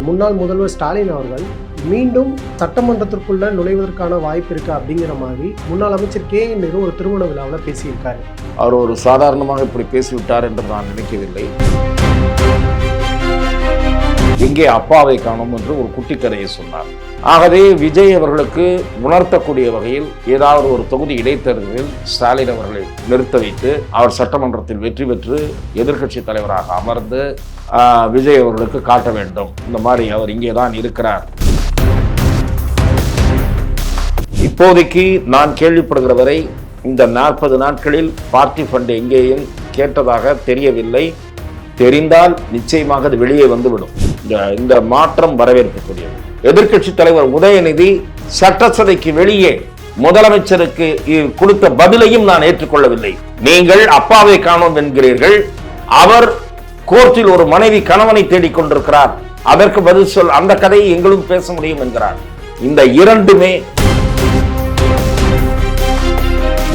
முன்னாள் முதல்வர் ஸ்டாலின் அவர்கள் மீண்டும் சட்டமன்றத்திற்குள்ள நுழைவதற்கான வாய்ப்பு இருக்கு அப்படிங்கிற மாதிரி முன்னாள் அமைச்சர் KN நேரு ஒரு திருமண விழாவில் பேசியிருக்காரு. அவர் ஒரு சாதாரணமாக இப்படி பேசிவிட்டார் என்று நான் நினைக்கவில்லை. எங்கே அப்பாவை காணும் என்று ஒரு குட்டி கதையை சொன்னார். ஆகவே விஜய் அவர்களுக்கு உணர்த்தக்கூடிய வகையில் ஏதாவது ஒரு தொகுதி இடைத்தேர்தலில் ஸ்டாலின் அவர்களை நிறுத்த வைத்து அவர் சட்டமன்றத்தில் வெற்றி பெற்று எதிர்க்கட்சி தலைவராக அமர்ந்து விஜய் அவர்களுக்கு காட்ட வேண்டும். இந்த மாதிரி அவர் இங்கே தான் இருக்கிறார். இப்போதைக்கு நான் கேள்விப்படுகிற வரை இந்த 40 நாட்களில் பார்ட்டி ஃபண்ட் எங்கேயும் கேட்டதாக தெரியவில்லை. தெரிந்தால் நிச்சயமாக அது வெளியே வந்துவிடும். இந்த மாற்றம் வரவேற்கக்கூடியது. எதிர்க்கட்சி தலைவர் உதயநிதி சட்டசபைக்கு வெளியே முதலமைச்சருக்கு கொடுத்த பதிலையும் நான் ஏற்றுக்கொள்ளவில்லை. நீங்கள் அப்பாவை காணோம் என்கிறீர்கள், அவர் கோர்ட்டில் ஒரு மனைவி கணவனை தேடிக்கொண்டிருக்கிறார், அதற்கு பதில் சொல், அந்த கதையை எங்களும் பேச முடியும் என்கிறார். இந்த இரண்டுமே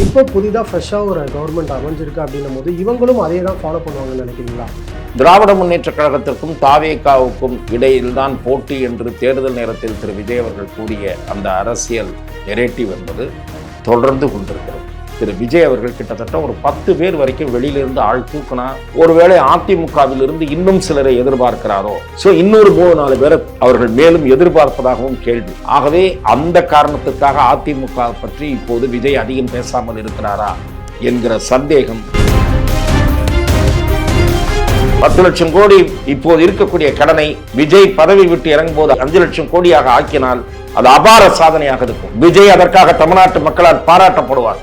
இப்போ புதிதாக ஃப்ரெஷ்ஷாக ஒரு கவர்மெண்ட் அமைஞ்சிருக்கு அப்படின்னும் போது இவங்களும் அதே தான் ஃபாலோ பண்ணுவாங்கன்னு நினைக்கிறீங்களா? திராவிட முன்னேற்ற கழகத்திற்கும் தாவேகாவுக்கும் இடையில்தான் போட்டி என்று தேர்தல் நேரத்தில் திரு விஜய் அவர்கள் கூறிய அந்த அரசியல் நெரேட்டிவ் என்பது தொடர்ந்து கொண்டிருக்கிறது. திரு விஜய் அவர்கள் கிட்டத்தட்ட ஒரு 10 பேர் வரைக்கும் வெளியிலிருந்து ஆள் தூக்கினா, ஒருவேளை அதிமுகவிலிருந்து இன்னும் சிலரை எதிர்பார்க்கிறாரோ, இன்னொரு 3-4 பேரை அவர்கள் மேலும் எதிர்பார்ப்பதாகவும் கேள்வி. ஆகவே அந்த காரணத்துக்காக அதிமுக பற்றி இப்போது விஜய் அதிகம் பேசாமல் இருக்கிறாரா என்கிற சந்தேகம். 10 லட்சம் கோடி இப்போது இருக்கக்கூடிய கடனை விஜய் பதவி விட்டு இறங்கும் போது 5 லட்சம் கோடியாக ஆக்கினால் அது அபார சாதனையாக இருக்கும். விஜய் அதற்காக தமிழ்நாட்டு மக்களால் பாராட்டப்படுவார்.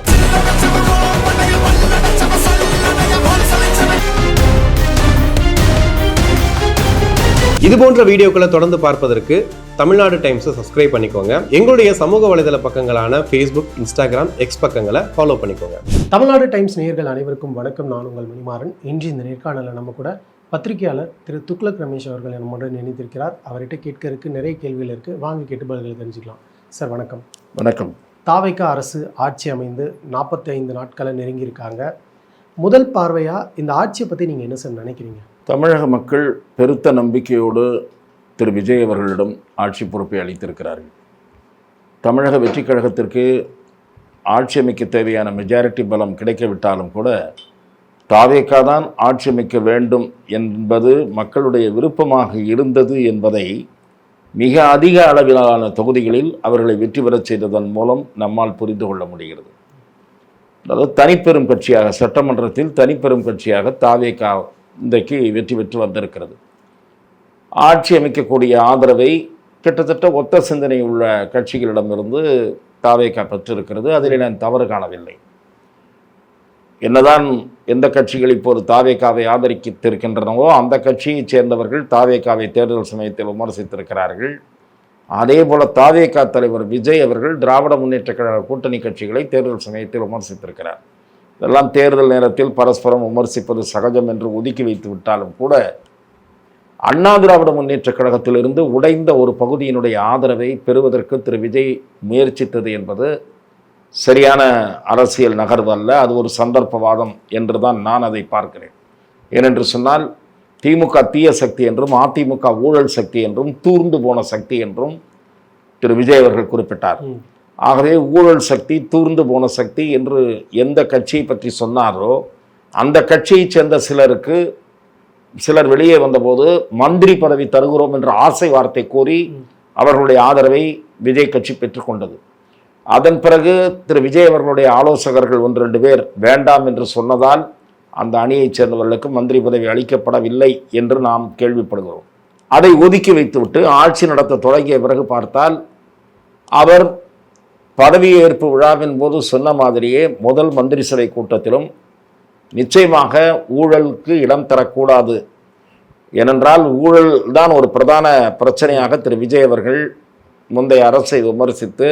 இது போன்ற வீடியோக்களை தொடர்ந்து பார்ப்பதற்கு தமிழ்நாடு டைம்ஸை சப்ஸ்கிரைப் பண்ணிக்கோங்க. எங்களுடைய சமூக வலைதள பக்கங்களான Facebook, Instagram, X பக்கங்களை ஃபாலோ பண்ணிக்கோங்க. தமிழ்நாடு டைம்ஸ் நேயர்கள் அனைவருக்கும் வணக்கம். நான் உங்கள் மணிமாறன். இன்று இந்த நேர்காணலில் நம்ம கூட பத்திரிகையாளர் திரு துக்ளக் ரமேஷ் அவர்கள் நம்முடன் இணைந்திருக்கிறார். அவர்கிட்ட கேட்கறதுக்கு நிறைய கேள்விகள் இருக்கு, வாங்கி கேட்டு பதில்களை தெரிஞ்சுக்கலாம். சார் வணக்கம். வணக்கம். தாவேகா அரசு ஆட்சி அமைந்து 45 நாட்களை நெருங்கியிருக்காங்க. முதல் பார்வையா இந்த ஆட்சியை பற்றி நீங்கள் என்ன சார் நினைக்கிறீங்க? தமிழக மக்கள் பெருத்த நம்பிக்கையோடு திரு விஜய் அவர்களிடம் ஆட்சி பொறுப்பை அளித்திருக்கிறார்கள். தமிழக வெற்றி கழகத்திற்கு ஆட்சி அமைக்க தேவையான மெஜாரிட்டி பலம் கிடைக்கவிட்டாலும் கூட தாவேகா தான் ஆட்சி அமைக்க வேண்டும் என்பது மக்களுடைய விருப்பமாக இருந்தது என்பதை மிக அதிக அளவிலான தொகுதிகளில் அவர்களை வெற்றி பெறச் செய்ததன் மூலம் நம்மால் புரிந்து கொள்ள முடிகிறது. அதாவது தனிப்பெரும் கட்சியாக, சட்டமன்றத்தில் தனிப்பெரும் கட்சியாக தாவேகா இன்றைக்கு வெற்றி பெற்று வந்திருக்கிறது. ஆட்சி அமைக்கக்கூடிய ஆதரவை கிட்டத்தட்ட ஒத்த சிந்தனை உள்ள கட்சிகளிடமிருந்து தாவேகா பெற்றிருக்கிறது. அதில் நான் தவறு காணவில்லை. என்னதான் எந்த கட்சிகள் இப்போது தாவேகாவை ஆதரித்திருக்கின்றனவோ அந்த கட்சியைச் சேர்ந்தவர்கள் தாவேகாவை தேர்தல் சமயத்தில் விமர்சித்திருக்கிறார்கள். அதே போல தாவேகா தலைவர் விஜய் அவர்கள் திராவிட முன்னேற்ற கழக கூட்டணி கட்சிகளை தேர்தல் சமயத்தில் விமர்சித்திருக்கிறார். இதெல்லாம் தேர்தல் நேரத்தில் பரஸ்பரம் விமர்சிப்பது சகஜம் என்று ஒதுக்கி வைத்து விட்டாலும் கூட அண்ணா திராவிட முன்னேற்ற கழகத்திலிருந்து உடைந்த ஒரு பகுதியினுடைய ஆதரவை பெறுவதற்கு திரு விஜய் முயற்சித்தது என்பது சரியான அரசியல் நகர்வு அல்ல. அது ஒரு சந்தர்ப்பவாதம் என்று தான் நான் அதை பார்க்கிறேன். ஏனென்று சொன்னால் திமுக தீய சக்தி என்றும் அதிமுக ஊழல் சக்தி என்றும் தூர்ந்து போன சக்தி என்றும் திரு விஜய் அவர்கள் குறிப்பிட்டார். ஆகவே ஊழல் சக்தி, தூர்ந்து போன சக்தி என்று எந்த கட்சியை பற்றி சொன்னாரோ அந்த கட்சியைச் சேர்ந்த சிலர் வெளியே வந்தபோது மந்திரி பதவி தருகிறோம் என்ற ஆசை வார்த்தை கூறி அவர்களுடைய ஆதரவை விஜய் கட்சி பெற்றுக்கொண்டது. அதன் பிறகு திரு விஜய் அவர்களுடைய ஆலோசகர்கள் 1-2 பேர் வேண்டாம் என்று சொன்னதால் அந்த அணியைச் சேர்ந்தவர்களுக்கு மந்திரி பதவி அளிக்கப்படவில்லை என்று நாம் கேள்விப்படுகிறோம். அதை ஒதுக்கி வைத்துவிட்டு ஆட்சி நடத்த தொடங்கிய பிறகு பார்த்தால் அவர் பதவியேற்பு விழாவின் போது சொன்ன மாதிரியே முதல் மந்திரி சபை கூட்டத்திலும் நிச்சயமாக ஊழலுக்கு இடம் தரக்கூடாது, ஏனென்றால் ஊழல் தான் ஒரு பிரதான பிரச்சனையாக திரு விஜய் அவர்கள் முந்தைய அரசை விமர்சித்து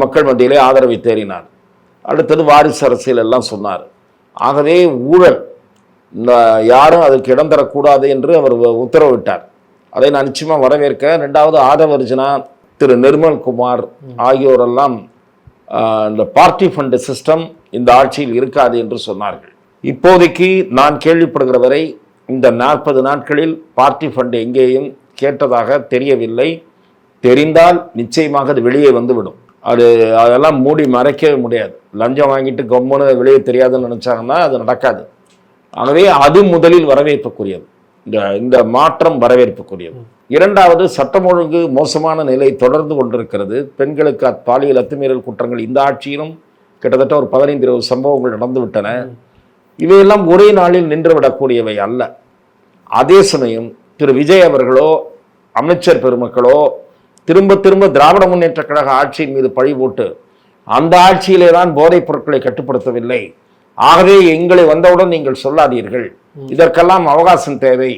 மக்கள் மத்தியிலே ஆதரவை தேறினார். அடுத்தது வாரிசு அரசியல் எல்லாம் சொன்னார். ஆகவே ஊழல் யாரும் அதற்கு இடம் தரக்கூடாது என்று அவர் உத்தரவிட்டார். அதை நான் நிச்சயமாக வரவேற்க. 2வது ஆதவர்ஜனா, திரு நிர்மல்குமார் ஆகியோரெல்லாம் இந்த பார்ட்டி ஃபண்ட் சிஸ்டம் இந்த ஆட்சியில் இருக்காது என்று சொன்னார்கள். இப்போதைக்கு நான் கேள்விப்படுகிற வரை இந்த 40 நாட்களில் பார்ட்டி ஃபண்ட் எங்கேயும் கேட்டதாக தெரியவில்லை. தெரிந்தால் நிச்சயமாக அது வெளியே வந்துவிடும். அதெல்லாம் மூடி மறைக்கவே முடியாது. லஞ்சம் வாங்கிட்டு கம்முன்னு வெளியே தெரியாதுன்னு நினைச்சாங்கன்னா அது நடக்காது. ஆகவே அது முதலில் வரவேற்புக்குரியது. இந்த மாற்றம் வரவேற்புக்குரியது. இரண்டாவது, சட்டம் ஒழுங்கு மோசமான நிலை தொடர்ந்து கொண்டிருக்கிறது. பெண்களுக்கு பாலியல் அத்துமீறல் குற்றங்கள் இந்த ஆட்சியிலும் கிட்டத்தட்ட ஒரு 15-20 சம்பவங்கள் நடந்துவிட்டன. இவையெல்லாம் ஒரே நாளில் நின்றுவிடக்கூடியவை அல்ல. அதே சமயம் திரு விஜய் அவர்களோ அமைச்சர் பெருமக்களோ திரும்ப திரும்ப திராவிட முன்னேற்ற கழக ஆட்சியின் மீது பழி போட்டு அந்த ஆட்சியிலே தான் போதைப் பொருட்களை கட்டுப்படுத்தவில்லை, ஆகவே எங்களை வந்தவுடன் நீங்கள் சொல்லாதீர்கள், இதற்கெல்லாம் அவகாசம் தேவை,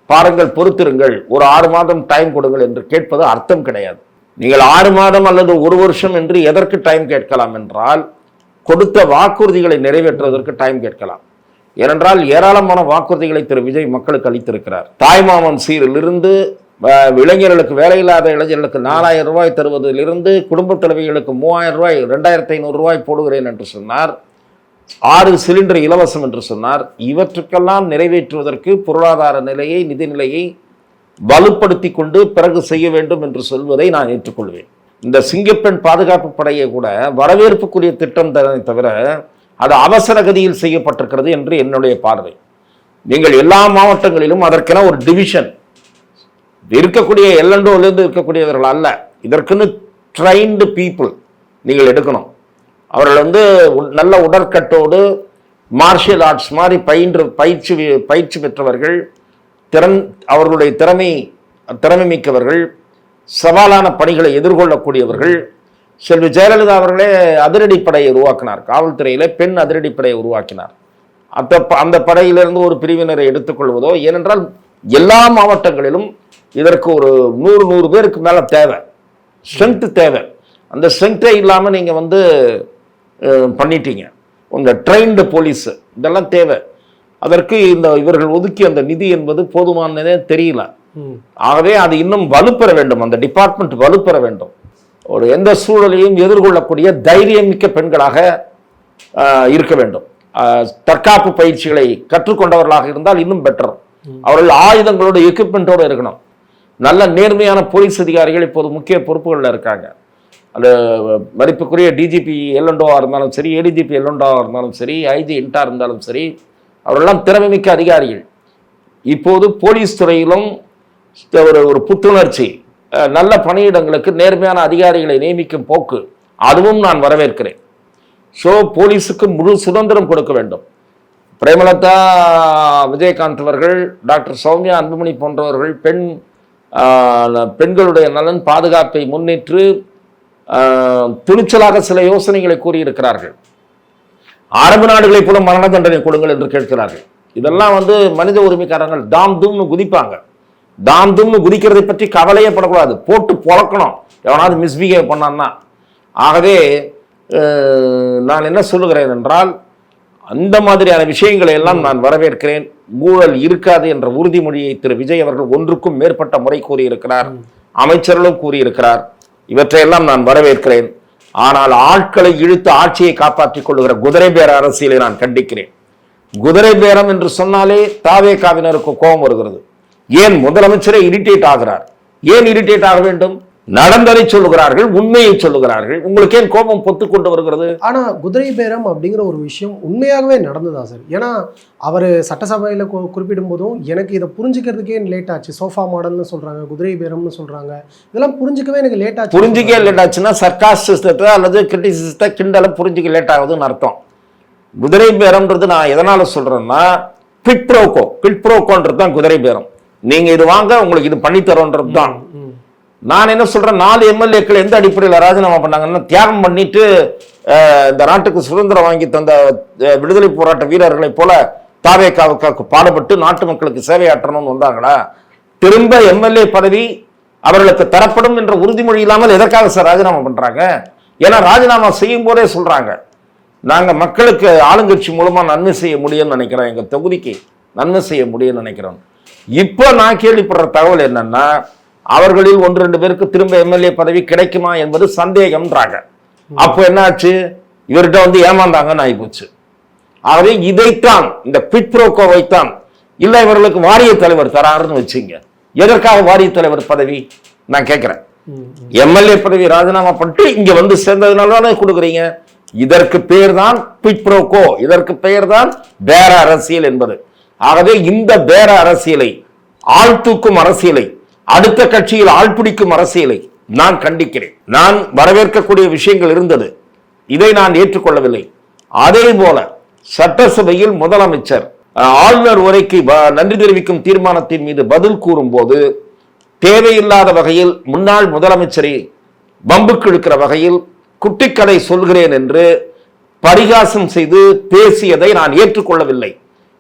பாருங்கள், பொறுத்திருங்கள், ஒரு 6 மாதம் டைம் கொடுங்கள் என்று கேட்பது அர்த்தம் கிடையாது. நீங்கள் 6 மாதம் அல்லது 1 வருஷம் என்று எதற்கு டைம் கேட்கலாம் என்றால், கொடுத்த வாக்குறுதிகளை நிறைவேற்றுவதற்கு டைம் கேட்கலாம். ஏனென்றால் ஏராளமான வாக்குறுதிகளை திரு விஜய் மக்களுக்கு அளித்திருக்கிறார். தாய்மாமன் சீரிலிருந்து இளைஞர்களுக்கு, வேலையில்லாத இளைஞர்களுக்கு 4000 ரூபாய் தருவதிலிருந்து குடும்ப தலைவிகளுக்கு 3000 ரூபாய், 2500 ரூபாய் போடுகிறேன் என்று சொன்னார். 6 சிலிண்டர் இலவசம் என்று சொன்னார். இவற்றுக்கெல்லாம் நிறைவேற்றுவதற்கு பொருளாதார நிலையை, நிதிநிலையை வலுப்படுத்தி கொண்டு பிறகு செய்ய வேண்டும் என்று சொல்வதை நான் ஏற்றுக்கொள்வேன். இந்த சிங்கப்பெண் பாதுகாப்பு படையை கூட வரவேற்புக்குரிய திட்டம் தானே தவிர அது அவசர கதியில் செய்யப்பட்டிருக்கிறது என்று என்னுடைய பார்வை. நீங்கள் எல்லா மாவட்டங்களிலும் அதற்கென ஒரு டிவிஷன் இருக்கக்கூடிய எல்லண்டோலிருந்து இருக்கக்கூடியவர்கள் அல்ல, இதற்குன்னு ட்ரைன்டு பீப்புள் நீங்கள் எடுக்கணும். அவர்கள் நல்ல உடற்கட்டோடு மார்ஷியல் ஆர்ட்ஸ் மாதிரி பயிற்சி பெற்றவர்கள், அவர்களுடைய திறமை மிக்கவர்கள், சவாலான பணிகளை எதிர்கொள்ளக்கூடியவர்கள். செல்வி ஜெயலலிதா அவர்களே அதிரடிப்படையை உருவாக்கினார். காவல்துறையில பெண் அதிரடிப்படையை உருவாக்கினார். அந்த படையிலிருந்து ஒரு பிரிவினரை எடுத்துக்கொள்வதோ, ஏனென்றால் எல்லா மாவட்டங்களிலும் இதற்கு ஒரு 100 பேருக்கு மேல தேவை, ஸ்ட்ரென்த் தேவை. அந்த ஸ்ட்ரென்த்தே இல்லாம நீங்க பண்ணிட்டீங்க. உங்க ட்ரெயின்டு போலீஸ் இதெல்லாம் தேவை. அதற்கு இவர்கள் ஒதுக்கிய அந்த நிதி என்பது போதுமானதே தெரியல. ஆகவே அது இன்னும் வலுப்பெற வேண்டும், அந்த டிபார்ட்மெண்ட் வலுப்பெற வேண்டும். ஒரு எந்த சூழலையும் எதிர்கொள்ளக்கூடிய தைரியமிக்க பெண்களாக இருக்க வேண்டும். தற்காப்பு பயிற்சிகளை கற்றுக்கொண்டவர்களாக இருந்தால் இன்னும் பெட்டர். அவர்கள் ஆயுதங்களோட எக்யூப்மெண்டோடு இருக்கணும். நல்ல நேர்மையான போலீஸ் அதிகாரிகள் இப்போது முக்கிய பொறுப்புகளில் இருக்காங்க. அந்த மதிப்புக்குரிய டிஜிபி எல்லண்டோவாக இருந்தாலும் சரி, ஏடிஜிபி எல்லண்டோவாக இருந்தாலும் சரி, ஐஜி இன்டா இருந்தாலும் சரி, அவர்களெல்லாம் திறமைமிக்க அதிகாரிகள். இப்போது போலீஸ் துறையிலும் ஒரு புத்துணர்ச்சி, நல்ல பணியிடங்களுக்கு நேர்மையான அதிகாரிகளை நியமிக்கும் போக்கு, அதுவும் நான் வரவேற்கிறேன். ஸோ போலீஸுக்கு முழு சுதந்திரம் கொடுக்க வேண்டும். பிரேமலதா, விஜயகாந்த் அவர்கள், டாக்டர் சௌமியா அன்புமணி போன்றவர்கள் பெண்களுடைய நலன் பாதுகாப்பை முன்னிட்டு துணிச்சலாக சில யோசனைகளை கூறியிருக்கிறார்கள். அரபு நாடுகளைப் போல மரண தண்டனை கொடுங்கள் என்று கேட்கிறார்கள். இதெல்லாம் மனித உரிமைக்காரங்கள் தாம் தூம்னு குதிப்பாங்க. தாம் தூம்னு குதிக்கிறதை பற்றி கவலையே படக்கூடாது, போட்டு பொழக்கணும் எவனாவது மிஸ்பிஹேவ் பண்ணான்னா. ஆகவே நான் என்ன சொல்லுகிறேன் என்றால், அந்த மாதிரியான விஷயங்களை எல்லாம் நான் வரவேற்கிறேன். ஊழல் இருக்காது என்ற உறுதிமொழியை திரு விஜய் அவர்கள் ஒன்றுக்கும் மேற்பட்ட முறை கூறியிருக்கிறார், அமைச்சர்களும் கூறியிருக்கிறார். இவற்றையெல்லாம் நான் வரவேற்கிறேன். ஆனால் ஆட்களை இழுத்து ஆட்சியை காப்பாற்றிக் கொள்ளுகிற குதிரை பேர அரசியலை நான் கண்டிக்கிறேன். குதிரை பேரம் என்று சொன்னாலே தாவேகாவினருக்கு கோபம் வருகிறது. ஏன் முதலமைச்சரே இரிட்டேட் ஆகிறார்? ஏன் இரிட்டேட் ஆக வேண்டும்? நடந்ததை சொல்லுகிறார்கள், உண்மையை சொல்லுகிறார்கள். உங்களுக்கு ஏன் கோபம் பொத்து கொண்டு வருகிறது? ஆனா குதிரை பேரம் அப்படிங்கிற ஒரு விஷயம் உண்மையாகவே நடந்ததா சார்? ஏன்னா அவர் சட்டசபையில குறிப்பிடும் போதும் எனக்கு இதை புரிஞ்சுக்கிறதுக்கே லேட் ஆச்சு. சோஃபா மாடல்னு சொல்றாங்க, குதிரை பேரம்னு சொல்றாங்க. இதெல்லாம் புரிஞ்சுக்கவே எனக்கு லேட் ஆச்சு. புரிஞ்சுக்கவே லேட் ஆச்சுன்னா சர்க்காஸ்டிசத்தை அல்லது கிரிட்டிசிசத்தை கிண்டலை புரிஞ்சுக்க லேட் ஆகுதுன்னு அர்த்தம். குதிரை பேரம்ன்றது நான் எதனால சொல்றேன்னா, பிட் ப்ரோக்கோன்றது தான் குதிரை பேரம். நீங்க இது வாங்க, உங்களுக்கு இது பண்ணித்தரோன்றது தான். நான் என்ன சொல்றேன், 4 எம்எல்ஏக்கள் எந்த அடிப்படையில் ராஜினாமா பண்ணாங்கன்னா, தியாகம் பண்ணிட்டு இந்த நாட்டுக்கு சுதந்திரம் வாங்கி தந்த விடுதலை போராட்ட வீரர்களை போல தாவேகாவுக்கு பாடுபட்டு நாட்டு மக்களுக்கு சேவையாற்றணும்னு வந்தாங்களா? திரும்ப எம்எல்ஏ பதவி அவர்களுக்கு தரப்படும் என்ற உறுதிமொழி இல்லாமல் எதற்காக சார் ராஜினாமா பண்றாங்க? ஏன்னா ராஜினாமா செய்யும் போதே சொல்றாங்க, நாங்க மக்களுக்கு ஆளுங்கட்சி மூலமா நன்மை செய்ய முடியும்னு நினைக்கிறோம், எங்க தொகுதிக்கு நன்மை செய்ய முடியும்னு நினைக்கிறோம். இப்போ நான் கேள்விப்படுற தகவல் என்னன்னா, அவர்களில் 1-2 பேருக்கு திரும்ப எம்எல்ஏ பதவி கிடைக்குமா என்பது சந்தேகம்ன்றாங்க. அப்போ என்னாச்சு, இவர்கிட்ட ஏமாந்தாங்கன்னு ஆகிப்போச்சு. ஆகவே இதைத்தான், இந்த பிட் ப்ரோக்கோவைத்தான், இல்லை இவர்களுக்கு வாரிய தலைவர் தராருன்னு வச்சுங்க, எதற்காக வாரியத் தலைவர் பதவி நான் கேட்கிறேன். எம்எல்ஏ பதவி ராஜினாமா பண்ணிட்டு இங்க வந்து சேர்ந்ததுனால தானே கொடுக்குறீங்க. இதற்கு பெயர் தான் பிப்ரோகோ, இதற்கு பெயர் தான் பேர அரசியல் என்பது. ஆகவே இந்த பேர அரசியலை, ஆழ்த்தூக்கும் அரசியலை, அடுத்த கட்சியில் ஆள் பிடிக்கும் அரசியலை நான் கண்டிக்கிறேன். நான் வரவேற்கக்கூடிய விஷயங்கள் இருந்தது, இதை நான் ஏற்றுக்கொள்ளவில்லை. அதே போல சட்டசபையில் முதலமைச்சர் ஆளுநர் உரைக்கு நன்றி தெரிவிக்கும் தீர்மானத்தின் மீது பதில் கூறும் போது தேவையில்லாத வகையில் முன்னாள் முதலமைச்சரை பம்புக்கு இழுக்கிற வகையில் குட்டிக்கதை சொல்கிறேன் என்று பரிகாசம் செய்து பேசியதை நான் ஏற்றுக்கொள்ளவில்லை.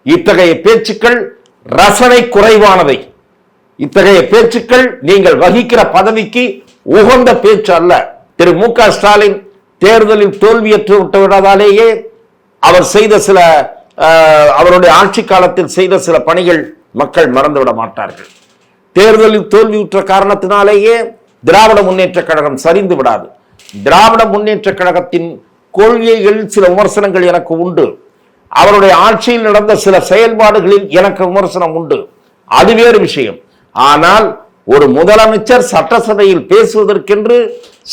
இத்தகைய பேச்சுக்கள் ரசனை குறைவானவை. இத்தகைய பேச்சுக்கள் நீங்கள் வகிக்கிற பதவிக்கு உகந்த பேச்சு அல்ல. திரு மு க ஸ்டாலின் தேர்தலில் தோல்வியற்று விட்டதாலேயே அவர் செய்த சில அவருடைய ஆட்சி காலத்தில் செய்த சில பணிகள் மக்கள் மறந்துவிட மாட்டார்கள். தேர்தலில் தோல்வியுற்ற காரணத்தினாலேயே திராவிட முன்னேற்ற கழகம் சரிந்து விடாது. திராவிட முன்னேற்ற கழகத்தின் கொள்கைகளில் சில விமர்சனங்கள் எனக்கு உண்டு. அவருடைய ஆட்சியில் நடந்த சில செயல்பாடுகளில் எனக்கு விமர்சனம் உண்டு, அது வேறு விஷயம். ஆனால் ஒரு முதலமைச்சர் சட்டசபையில் பேசுவதற்கென்று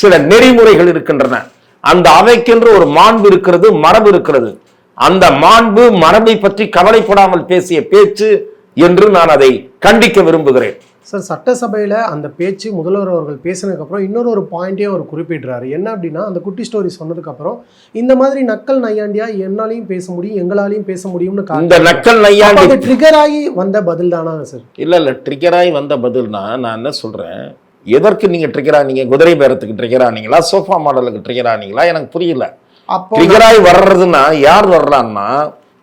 சில நெறிமுறைகள் இருக்கின்றன. அந்த அவைக்கென்று ஒரு மாண்பு இருக்கிறது, மரபு இருக்கிறது. அந்த மாண்பு மரபை பற்றி கவலைப்படாமல் பேசிய பேச்சு என்று நான் அதை கண்டிக்க விரும்புகிறேன். சார், சட்டசபையில் அந்த பேச்சு முதல்வர் அவர்கள் பேசினதுக்கு அப்புறம் இன்னொரு பாயிண்டே அவர் குறிப்பிடுறாரு. என்ன அப்படின்னா, அந்த குட்டி ஸ்டோரி சொன்னதுக்கு அப்புறம் இந்த மாதிரி நக்கல் நையாண்டியா என்னாலையும் பேச முடியும், எங்களாலையும் பேச முடியும்னு இந்த நக்கல் நையாண்டி ட்ரிகர் ஆகி வந்த பதில் தானா சார்? இல்ல ட்ரிகர் ஆகி வந்த பதில்னா நான் என்ன சொல்றேன், எதற்கு நீங்க ட்ரிகர் ஆனீங்க? குதிரை பேரத்துக்கு ட்ரிகர் ஆனீங்களா, சோஃபா மாடலுக்கு ட்ரிகர் ஆனீங்களா? எனக்கு புரியல. ட்ரிகர் ஆகி வர்றதுன்னா யார் வர்றான்னா,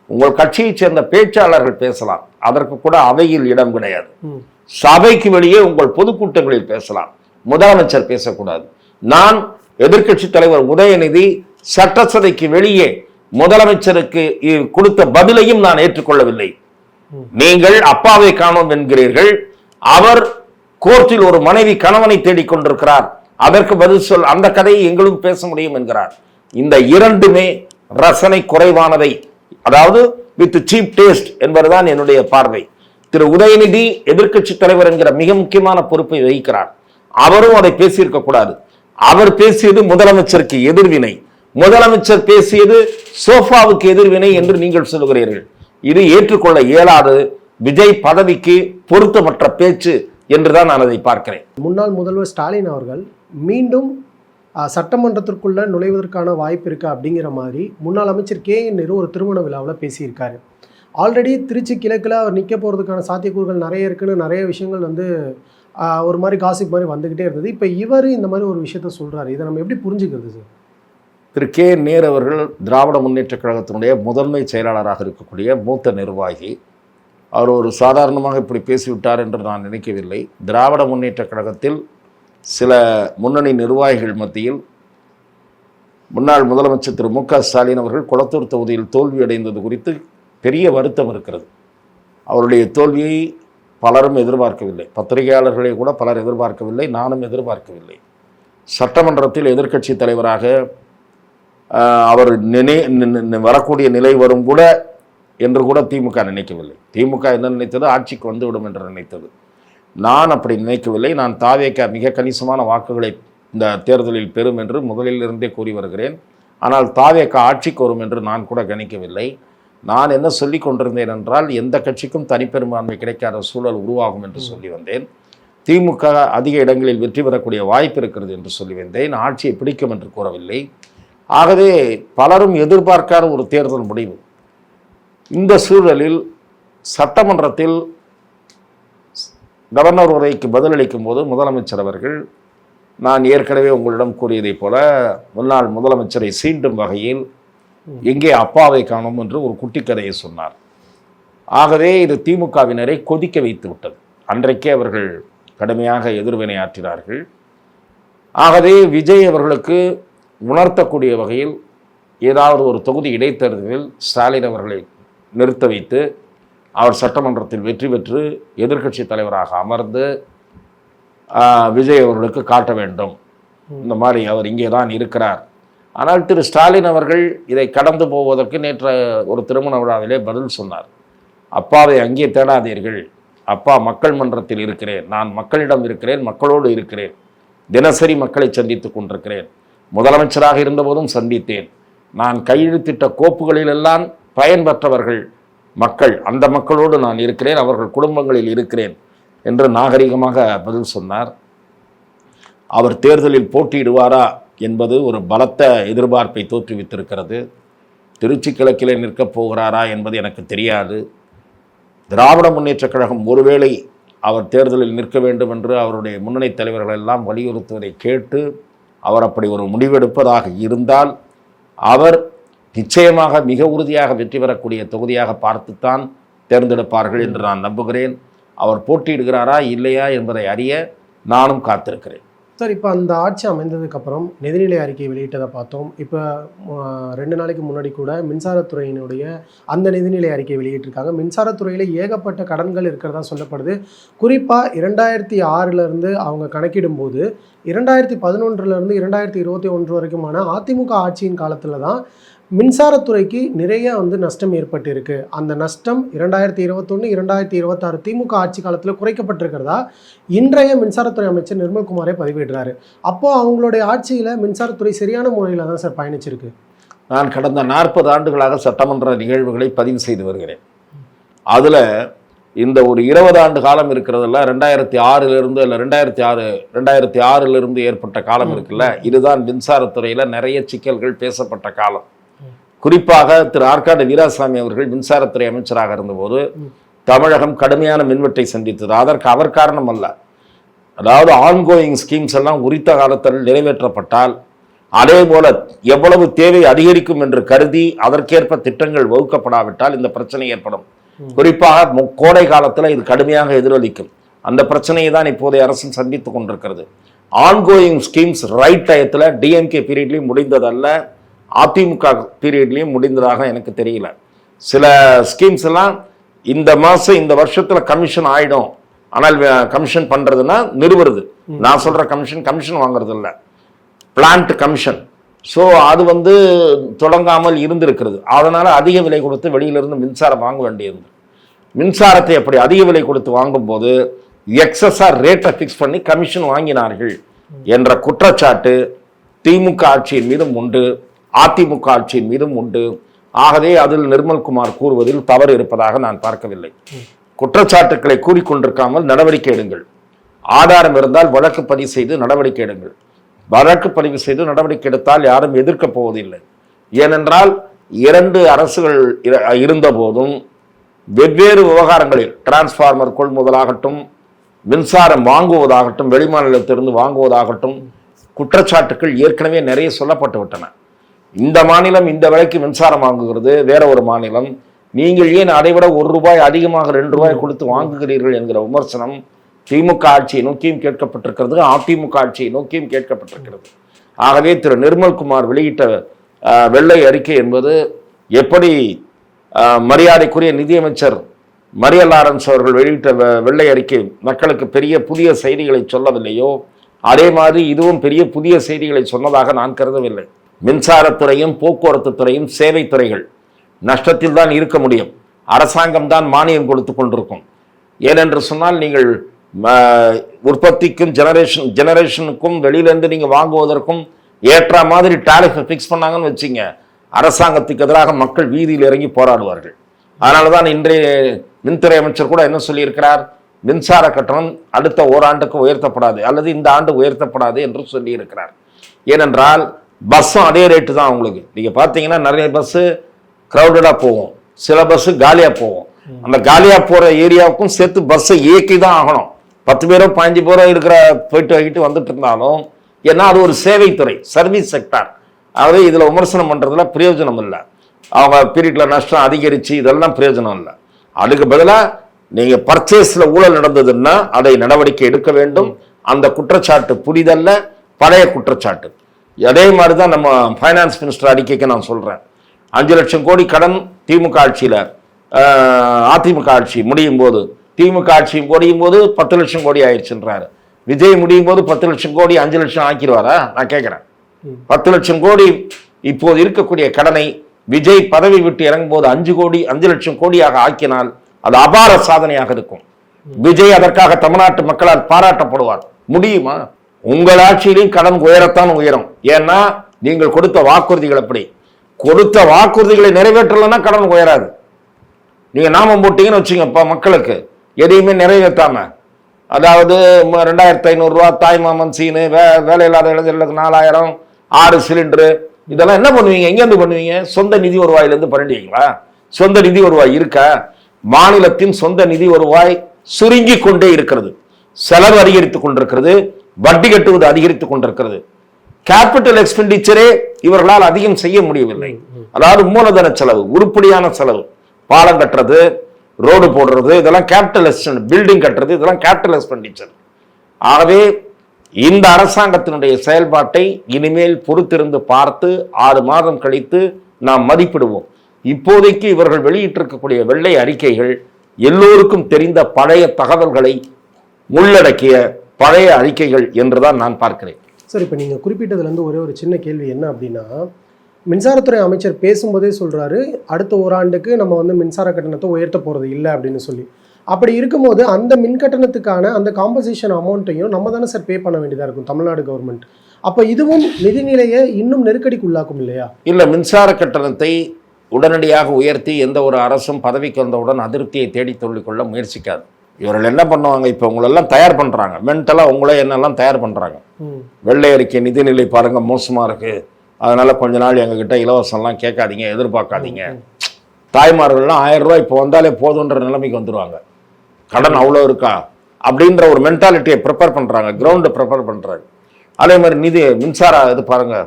உங்கள் கட்சியை சேர்ந்த பேச்சாளர்கள் பேசலாம், அதற்கு கூட அவையில் இடம் கிடையாது. சபைக்கு வெளியே உங்கள் பொதுக்கூட்டங்களில் பேசலாம், முதலமைச்சர் பேசக்கூடாது. நான் எதிர்க்கட்சி தலைவர் உதயநிதி சட்டசபைக்கு வெளியே முதலமைச்சருக்கு கொடுத்த பதிலையும் நான் ஏற்றுக்கொள்ளவில்லை. நீங்கள் அப்பாவை காணோம் என்கிறீர்கள், அவர் கோர்ட்டில் ஒரு மனைவி கணவனை தேடிக்கொண்டிருக்கிறார், அதற்கு பதில் சொல், அந்த கதையை எங்களும் பேச முடியும் என்கிறார். இந்த இரண்டுமே ரசனை குறைவானவை, அதாவது வித் சீப் டேஸ்ட் என்பதுதான் என்னுடைய பார்வை. திரு உதயநிதி எதிர்க்கட்சி தலைவர் என்கிற மிக முக்கியமான பொறுப்பை வகிக்கிறார். அவரும் அதை பேசியிருக்க கூடாது. அவர் பேசியது முதலமைச்சருக்கு எதிர்வினை, முதலமைச்சர் பேசியது சோஃபாவுக்கு எதிர்வினை என்று நீங்கள் சொல்கிறீர்கள். இது ஏற்றுக்கொள்ள இயலாது. விஜய் பதவிக்கு பொருத்தமற்ற பேச்சு என்றுதான் நான் அதை பார்க்கிறேன். முன்னாள் முதல்வர் ஸ்டாலின் அவர்கள் மீண்டும் சட்டமன்றத்திற்குள்ள நுழைவதற்கான வாய்ப்பு இருக்கா அப்படிங்கிற மாதிரி முன்னாள் அமைச்சர் KN நேரு ஒரு திருமண விழாவில் பேசியிருக்காரு. ஆல்ரெடி திருச்சி கிழக்கில் அவர் நிற்க போகிறதுக்கான சாத்தியக்கூறுகள் நிறைய இருக்குன்னு நிறைய விஷயங்கள் வந்து ஒரு மாதிரி காசிப் மாதிரி வந்துக்கிட்டே இருந்தது. இப்போ இவர் இந்த மாதிரி ஒரு விஷயத்த சொல்கிறாரு. இதை நம்ம எப்படி புரிஞ்சுக்கிறது சார்? திரு KN நேரு அவர்கள் திராவிட முன்னேற்ற கழகத்தினுடைய முதன்மை செயலாளராக இருக்கக்கூடிய மூத்த நிர்வாகி. அவர் ஒரு சாதாரணமாக இப்படி பேசிவிட்டார் என்று நான் நினைக்கவில்லை. திராவிட முன்னேற்ற கழகத்தில் சில முன்னணி நிர்வாகிகள் மத்தியில் முன்னாள் முதலமைச்சர் திரு மு க ஸ்டாலின் அவர்கள் குளத்தூர் தொகுதியில் தோல்வியடைந்தது குறித்து பெரிய வருத்தம் இருக்கிறது. அவருடைய தோல்வியை பலரும் எதிர்பார்க்கவில்லை, பத்திரிகையாளர்களை கூட பலர் எதிர்பார்க்கவில்லை, நானும் எதிர்பார்க்கவில்லை. சட்டமன்றத்தில் எதிர்க்கட்சி தலைவராக அவர் வரக்கூடிய நிலை வரும் கூட என்று கூட திமுக நினைக்கவில்லை. திமுக என்ன நினைத்தது, ஆட்சிக்கு வந்துவிடும் என்று நினைத்தது. நான் அப்படி நினைக்கவில்லை. நான் தாவேக மிக கணிசமான வாக்குகளை இந்த தேர்தலில் பெறும் என்று முதலிலிருந்தே கூறி வருகிறேன். ஆனால் தாவேக ஆட்சிக்கு வரும் என்று நான் கூட கணிக்கவில்லை. நான் என்ன சொல்லி கொண்டிருந்தேன் என்றால், எந்த கட்சிக்கும் தனிப்பெரும்பான்மை கிடைக்காத சூழல் உருவாகும் என்று சொல்லி வந்தேன். திமுக அதிக இடங்களில் வெற்றி பெறக்கூடிய வாய்ப்பு இருக்கிறது என்று சொல்லி வந்தேன். ஆட்சியை பிடிக்கும் என்று கூறவில்லை. ஆகவே பலரும் எதிர்பார்க்காத ஒரு தேர்தல் முடிவு. இந்த சூழலில் சட்டமன்றத்தில் கவர்னர் உரைக்கு பதிலளிக்கும் போது முதலமைச்சர் அவர்கள், நான் ஏற்கனவே உங்களிடம் கூறியதைப் போல முன்னாள் முதலமைச்சரை சீண்டும் வகையில் எங்கே அப்பாவை காணும் என்று ஒரு குட்டி கதையை சொன்னார். ஆகவே இது திமுகவினரை கொதிக்க வைத்து விட்டது. அன்றைக்கே அவர்கள் கடுமையாக எதிர்வினையாற்றினார்கள். ஆகவே விஜய் அவர்களுக்கு உணர்த்தக்கூடிய வகையில் ஏதாவது ஒரு தொகுதி இடைத்தேர்தலில் ஸ்டாலின் அவர்களை நிறுத்த வைத்து அவர் சட்டமன்றத்தில் வெற்றி பெற்று எதிர்க்கட்சி தலைவராக அமர்ந்து விஜய் அவர்களுக்கு காட்ட வேண்டும், இந்த மாதிரி அவர் இங்கே தான் இருக்கிறார். ஆனால் திரு ஸ்டாலின் அவர்கள் இதை கடந்து போவதற்கு நேற்று ஒரு திருமண விழாவிலே பதில் சொன்னார். அப்பாவை அங்கே தேடாதீர்கள், அப்பா மக்கள் மன்றத்தில் இருக்கிறேன், நான் மக்களிடம் இருக்கிறேன், மக்களோடு இருக்கிறேன், தினசரி மக்களை சந்தித்துக் கொண்டிருக்கிறேன், முதலமைச்சராக இருந்தபோதும் சந்தித்தேன், நான் கையெழுத்திட்ட கோப்புகளிலெல்லாம் பயன்பெற்றவர்கள் மக்கள், அந்த மக்களோடு நான் இருக்கிறேன், அவர்கள் குடும்பங்களில் இருக்கிறேன் என்று நாகரிகமாக பதில் சொன்னார். அவர் தேர்தலில் போட்டியிடுவாரா என்பது ஒரு பலத்த எதிர்பார்ப்பை தோற்றுவித்திருக்கிறது. திருச்சி கிழக்கிலே நிற்கப் போகிறாரா என்பது எனக்கு தெரியாது. திராவிட முன்னேற்றக் கழகம் ஒருவேளை அவர் தேர்தலில் நிற்க வேண்டும் என்று அவருடைய முன்னணி தலைவர்கள் எல்லாம் வலியுறுத்துவதை கேட்டு அவர் அப்படி ஒரு முடிவெடுப்பதாக இருந்தால் அவர் நிச்சயமாக மிக உறுதியாக வெற்றி பெறக்கூடிய தொகுதியாக பார்த்துத்தான் தேர்ந்தெடுப்பார்கள் என்று நான் நம்புகிறேன். அவர் போட்டியிடுகிறாரா இல்லையா என்பதை அறிய நானும் காத்திருக்கிறேன். சார், இப்போ அந்த ஆட்சி அமைந்ததுக்கப்புறம் நிதிநிலை அறிக்கை வெளியிட்டதை பார்த்தோம். இப்போ 2 நாளைக்கு முன்னாடி கூட மின்சாரத்துறையினுடைய அந்த நிதிநிலை அறிக்கை வெளியிட்டிருக்காங்க. மின்சாரத்துறையில் ஏகப்பட்ட கடன்கள் இருக்கிறதா சொல்லப்படுது. குறிப்பாக 2006 அவங்க கணக்கிடும்போது 2011 2021 வரைக்குமான அதிமுக ஆட்சியின் காலத்தில் தான் மின்சாரத்துறைக்கு நிறைய நஷ்டம் ஏற்பட்டு இருக்கு. அந்த நஷ்டம் 2021 2026 திமுக ஆட்சி காலத்தில் குறைக்கப்பட்டிருக்கிறதா இன்றைய மின்சாரத்துறை அமைச்சர் நிர்மல்குமாரே பதிவிடுறாரு. அப்போ அவங்களுடைய ஆட்சியில் மின்சாரத்துறை சரியான முறையில் தான் சார் பயணிச்சிருக்கு. நான் கடந்த 40 ஆண்டுகளாக சட்டமன்ற நிகழ்வுகளை பதிவு செய்து வருகிறேன். அதில் இந்த ஒரு 20 ஆண்டு காலம் இருக்கிறதுல 2006 இல்லை 2006 ஏற்பட்ட காலம் இருக்குல்ல, இதுதான் மின்சாரத்துறையில் நிறைய சிக்கல்கள் பேசப்பட்ட காலம். குறிப்பாக திரு ஆற்காடு வீராசாமி அவர்கள் மின்சாரத்துறை அமைச்சராக இருந்தபோது தமிழகம் கடுமையான மின்வெட்டை சந்தித்தது. அதற்கு அவர் காரணம் அல்ல. அதாவது ஆன்கோயிங் ஸ்கீம்ஸ் எல்லாம் உரித்த காலத்தில் நிறைவேற்றப்பட்டால் அதே போல எவ்வளவு தேவை அதிகரிக்கும் என்று கருதி அதற்கேற்ப திட்டங்கள் வகுக்கப்படாவிட்டால் இந்த பிரச்சனை ஏற்படும். குறிப்பாக கோடை காலத்தில் இது கடுமையாக எதிரொலிக்கும். அந்த பிரச்சனையை தான் இப்போதைய அரசு சந்தித்துக் கொண்டிருக்கிறது. ஆன்கோயிங் ஸ்கீம்ஸ் ரைட் டயத்தில் டிஎம்கே பீரியட்லையும் முடிந்ததல்ல, அதிமுக பீரியட்லையும் முடிந்ததாக எனக்கு தெரியல. சில ஸ்கீம்ஸ் எல்லாம் இந்த மாதம் இந்த வருஷத்தில் கமிஷன் ஆகிடும். ஆனால் கமிஷன் பண்ணுறதுன்னா நிறுவுறது. நான் சொல்கிற கமிஷன் வாங்குறது இல்லை, பிளான்ட் கமிஷன். ஸோ அது தொடங்காமல் இருந்திருக்கிறது. அதனால் அதிக விலை கொடுத்து வெளியிலிருந்து மின்சாரம் வாங்க வேண்டியது. மின்சாரத்தை அப்படி அதிக விலை கொடுத்து வாங்கும்போது எக்ஸஸாக ரேட்டை ஃபிக்ஸ் பண்ணி கமிஷன் வாங்கினார்கள் என்ற குற்றச்சாட்டு திமுக ஆட்சியின் மீதும் உண்டு, அதிமுக ஆட்சியின் மீதும் உண்டு. ஆகவே அதில் நிர்மல்குமார் கூறுவதில் தவறு இருப்பதாக நான் பார்க்கவில்லை. குற்றச்சாட்டுக்களை கூறிக்கொண்டிருக்காமல் நடவடிக்கை எடுங்கள். ஆதாரம் இருந்தால் வழக்கு பதிவு செய்து நடவடிக்கை எடுங்கள். வழக்கு பதிவு செய்து நடவடிக்கை எடுத்தால் யாரும் எதிர்க்கப் போவதில்லை. ஏனென்றால் 2 அரசுகள் இருந்த போதும் வெவ்வேறு விவகாரங்களில் டிரான்ஸ்பார்மர் கொள்முதலாகட்டும், மின்சாரம் வாங்குவதாகட்டும், வெளிமாநிலத்திலிருந்து வாங்குவதாகட்டும், குற்றச்சாட்டுக்கள் ஏற்கனவே நிறைய சொல்லப்பட்டு விட்டன. இந்த மாநிலம் இந்த விலைக்கு மின்சாரம் வாங்குகிறது, வேற ஒரு மாநிலம் நீங்கள் ஏன் அதைவிட ₹1 அதிகமாக ₹2 கொடுத்து வாங்குகிறீர்கள் என்கிற விமர்சனம் திமுக ஆட்சியை நோக்கியும் கேட்கப்பட்டிருக்கிறது, அதிமுக ஆட்சியை நோக்கியும் கேட்கப்பட்டிருக்கிறது. ஆகவே திரு நிர்மல்குமார் வெளியிட்ட வெள்ளை அறிக்கை என்பது எப்படி மரியாதைக்குரிய நிதியமைச்சர் மரியல் லாரன்ஸ் அவர்கள் வெளியிட்ட வெள்ளை அறிக்கை மக்களுக்கு பெரிய புதிய செய்திகளை சொல்லவில்லையோ, அதே மாதிரி இதுவும் பெரிய புதிய செய்திகளை சொன்னதாக நான் கருதவில்லை. மின்சாரத்துறையும் போக்குவரத்து துறையும் சேவை துறைகள் நஷ்டத்தில் தான் இருக்க முடியும். அரசாங்கம் தான் மானியம் கொடுத்து கொண்டிருக்கும். ஏனென்று சொன்னால் நீங்கள் உற்பத்திக்கும் ஜெனரேஷனுக்கும் வெளியிலேருந்து நீங்கள் வாங்குவதற்கும் ஏற்ற மாதிரி டாரிஃபை ஃபிக்ஸ் பண்ணாங்கன்னு வச்சிங்க, அரசாங்கத்துக்கு எதிராக மக்கள் வீதியில் இறங்கி போராடுவார்கள். அதனால தான் இன்றைய மின்துறை அமைச்சர் கூட என்ன சொல்லியிருக்கிறார், மின்சார கட்டணம் அடுத்த ஓராண்டுக்கு உயர்த்தப்படாது அல்லது இந்த ஆண்டு உயர்த்தப்படாது என்று சொல்லியிருக்கிறார். ஏனென்றால் பஸ்ஸும் அதே ரேட்டு தான் உங்களுக்கு. நீங்கள் பார்த்தீங்கன்னா நிறைய பஸ்ஸு க்ரௌடடாக போகும், சில பஸ்ஸு காலியாக போகும். அந்த காலியாக போகிற ஏரியாவுக்கும் சேர்த்து பஸ்ஸை இயக்கி தான் ஆகணும். 10 பேரோ 15 பேரோ இருக்கிற போயிட்டு வந்துட்டு இருந்தாலும், ஏன்னா அது ஒரு சேவைத்துறை, சர்வீஸ் செக்டார். ஆகவே இதில் விமர்சனம் பண்ணுறதுல பிரயோஜனம் இல்லை. அவங்க பீரியடில் நஷ்டம் அதிகரித்து இதெல்லாம் பிரயோஜனம் இல்லை. அதுக்கு பதிலாக நீங்கள் பர்ச்சேஸில் ஊழல் நடந்ததுன்னா அதை நடவடிக்கை எடுக்க வேண்டும். அந்த குற்றச்சாட்டு புதிதல்ல, பழைய குற்றச்சாட்டு. அதே மாதிரி தான் நம்ம ஃபைனான்ஸ் மினிஸ்டர் அறிக்கைக்கு நான் சொல்கிறேன். 5 லட்சம் கோடி கடன் திமுக ஆட்சியில், அதிமுக ஆட்சி முடியும் போது, திமுக ஆட்சி முடியும் போது 10 லட்சம் கோடி ஆயிடுச்சுன்றாரு. விஜய் முடியும் போது 10 லட்சம் கோடி 5 லட்சம் ஆக்கிடுவாரா? நான் கேட்குறேன். 10 லட்சம் கோடி இப்போது இருக்கக்கூடிய கடனை விஜய் பதவி விட்டு இறங்கும் போது 5 லட்சம் கோடியாக ஆக்கினால் அது அபார சாதனையாக இருக்கும். விஜய் அதற்காக தமிழ்நாட்டு மக்களால் பாராட்டப்படுவார். முடியுமா? உங்கள் ஆட்சியிலும் கடன் உயரத்தான் உயரும். ஏன்னா நீங்கள் கொடுத்த வாக்குறுதிகள் அப்படி. கொடுத்த வாக்குறுதிகளை நிறைவேற்றலன்னா கடன் உயராது. நீங்க நாமம் போட்டீங்கன்னு வச்சுங்கப்பா, மக்களுக்கு எதையுமே நிறைவேற்றாம, அதாவது 2500 ரூபா தாய்மாமன் சீனு, வேலையில்லாத இளைஞர்களுக்கு 4000, 6 சிலிண்டரு, இதெல்லாம் என்ன பண்ணுவீங்க? எங்கேருந்து பண்ணுவீங்க? சொந்த நிதி வருவாயிலிருந்து பண்ணிடுவீங்களா? சொந்த நிதி வருவாய் இருக்கா? மாநிலத்தின் சொந்த நிதி வருவாய் சுருங்கி கொண்டே இருக்கிறது. செலவு அதிகரித்துக் கொண்டிருக்கிறது, வட்டி கட்டுவது அதிகரித்துக் கொண்டிருக்கிறது. கேபிட்டல் எக்ஸ்பெண்டிச்சரே இவர்களால் அதிகம் செய்ய முடியவில்லை. அதாவது மூலதன செலவு, உருப்படியான செலவு, பாலம் கட்டுறது, ரோடு போடுறது, இதெல்லாம் கேபிட்டல் பில்டிங் கட்டுறது, இதெல்லாம் கேபிட்டல் எக்ஸ்பெண்டிச்சர். ஆகவே இந்த அரசாங்கத்தினுடைய செயல்பாட்டை இனிமேல் பொறுத்திருந்து பார்த்து 6 மாதம் கழித்து நாம் மதிப்பிடுவோம். இப்போதைக்கு இவர்கள் வெளியிட்டிருக்கக்கூடிய வெள்ளை அறிக்கைகள் எல்லோருக்கும் தெரிந்த பழைய தகவல்களை உள்ளடக்கிய பழைய அறிக்கைகள் என்றுதான் நான் பார்க்கிறேன். சார், இப்போ நீங்கள் குறிப்பிட்டதுலேருந்து ஒரே ஒரு சின்ன கேள்வி என்ன அப்படின்னா, மின்சாரத்துறை அமைச்சர் பேசும்போதே சொல்கிறாரு அடுத்த ஓராண்டுக்கு நம்ம மின்சார கட்டணத்தை உயர்த்த போகிறது இல்லை அப்படின்னு சொல்லி. அப்படி இருக்கும்போது அந்த மின் கட்டணத்துக்கான அந்த காம்பன்சேஷன் அமௌண்ட்டையும் நம்ம தானே சார் பே பண்ண வேண்டியதாக இருக்கும் தமிழ்நாடு கவர்மெண்ட். அப்போ இதுவும் நிதிநிலையை இன்னும் நெருக்கடிக்கு உள்ளாக்கும் இல்லையா? இல்லை, மின்சார கட்டணத்தை உடனடியாக உயர்த்தி எந்த ஒரு அரசும் பதவிக்கு வந்தவுடன் அதிருப்தியை தேடி சொல்லிக்கொள்ள முயற்சிக்காது. இவர்கள் என்ன பண்ணுவாங்க, இப்போ உங்களெல்லாம் தயார் பண்ணுறாங்க, மென்டலாக உங்களே என்னெல்லாம் தயார் பண்ணுறாங்க. வெள்ளை அறிக்கை நிதிநிலை பாருங்க மோசமாக இருக்குது, அதனால கொஞ்ச நாள் எங்ககிட்ட இலவசம்லாம் கேட்காதீங்க, எதிர்பார்க்காதீங்க. தாய்மார்கள்லாம் 1000 ரூபாய் இப்போ வந்தாலே போதுன்ற நிலைமைக்கு வந்துடுவாங்க. கடன் அவ்வளோ இருக்கா அப்படின்ற ஒரு மென்டாலிட்டியை ப்ரிப்பேர் பண்ணுறாங்க, கிரவுண்டை ப்ரிப்பேர் பண்ணுறாங்க. அதே மாதிரி மின்சார இது பாருங்க,